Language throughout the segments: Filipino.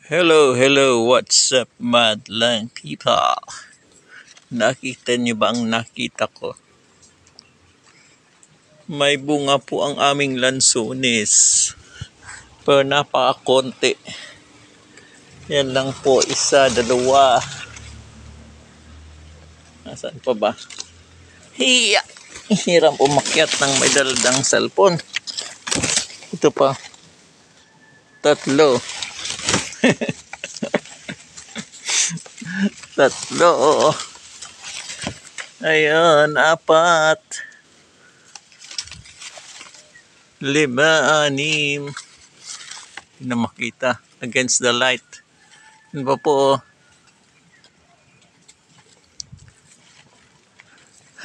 Hello, what's up, madlang people? Nakita niyo ba ang nakita ko? May bunga po ang aming lansones. Pero napakakonti. Yan lang po, isa, dalawa. Nasaan pa ba? Hiya! Hirap umakyat ng may daladang cellphone. Ito pa. Tatlo. Tatlo, oo. Ayun, apat. 5, 6. Hindi na makita. Against the light. Ano ba po?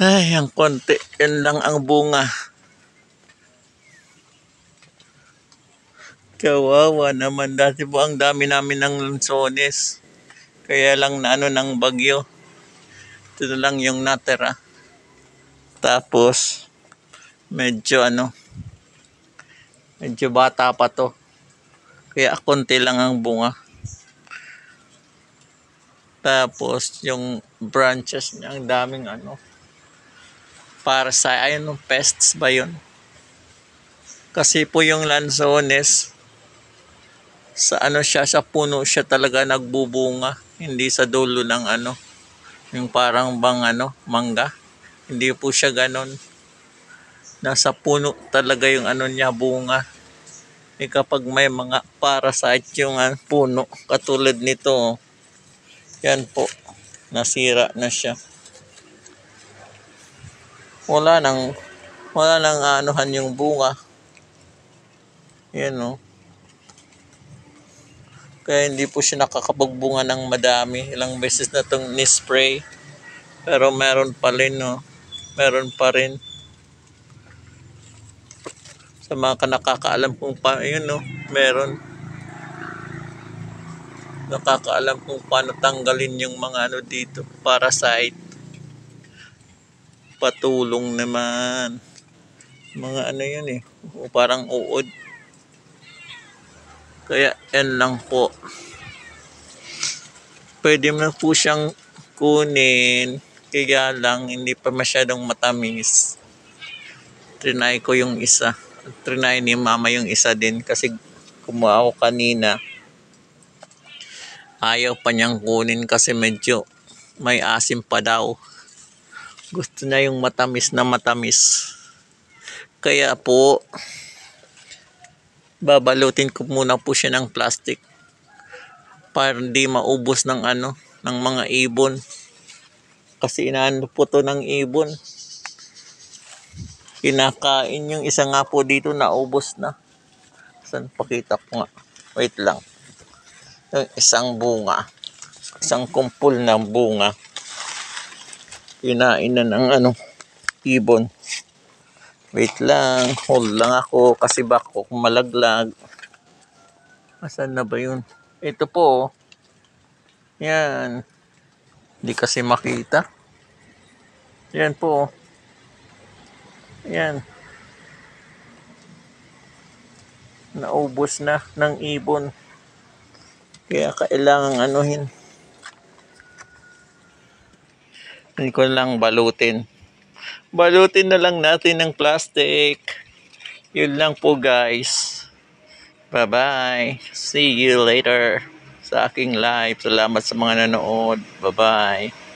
Ay, ang konti. Yan lang ang bunga. Kawawa naman. Dati po ang dami namin ng lansones. Kaya lang na ng bagyo. Ito na lang yung natira. Tapos, medyo bata pa to. Kaya konti lang ang bunga. Tapos, yung branches niya, ang daming para sa, pests ba yun? Kasi po yung lansones, sa siya, sa puno siya talaga nagbubunga. Hindi sa dulo ng yung parang bang mangga. Hindi po siya ganon. Nasa puno talaga yung niya, bunga. Kapag may mga parasite yung puno, katulad nito, yan po, nasira na siya. Wala nang anuhan yung bunga. Yan Kaya hindi po siya nakakapagbunga ng madami. Ilang beses na itong ni-spray. Pero meron pa rin, Meron pa rin. Sa mga nakakaalam kung meron. Nakakaalam kung paano tanggalin yung mga dito, parasite. Patulong naman. Mga yun parang uod. Kaya yan lang po. Pwede mo po siyang kunin. Kaya lang hindi pa masyadong matamis. Trinay ko yung isa. Trinay ni mama yung isa din kasi kumuha ako kanina. Ayaw pa niyang kunin kasi medyo may asim pa daw. Gusto niya yung matamis na matamis. Kaya po, babalutin ko muna po siya ng plastic para hindi maubos ng ng mga ibon. Kasi inaano po to ng ibon. Kinakain yung isa nga po dito, naubos na. Saan pakita ko nga? Wait lang. Yung isang bunga. Isang kumpul ng bunga. Kinain na ng ibon. Wait lang. Hold lang ako kasi bako kung malaglag. Asan na ba yun? Ito po. Yan. Hindi kasi makita. Yan po. Yan. Naubos na ng ibon. Kaya kailangang anuhin. Hindi ko lang balutin. Balutin na lang natin ng plastic. Yun lang po guys. Bye-bye. See you later sa aking live. Salamat sa mga nanood. Bye-bye.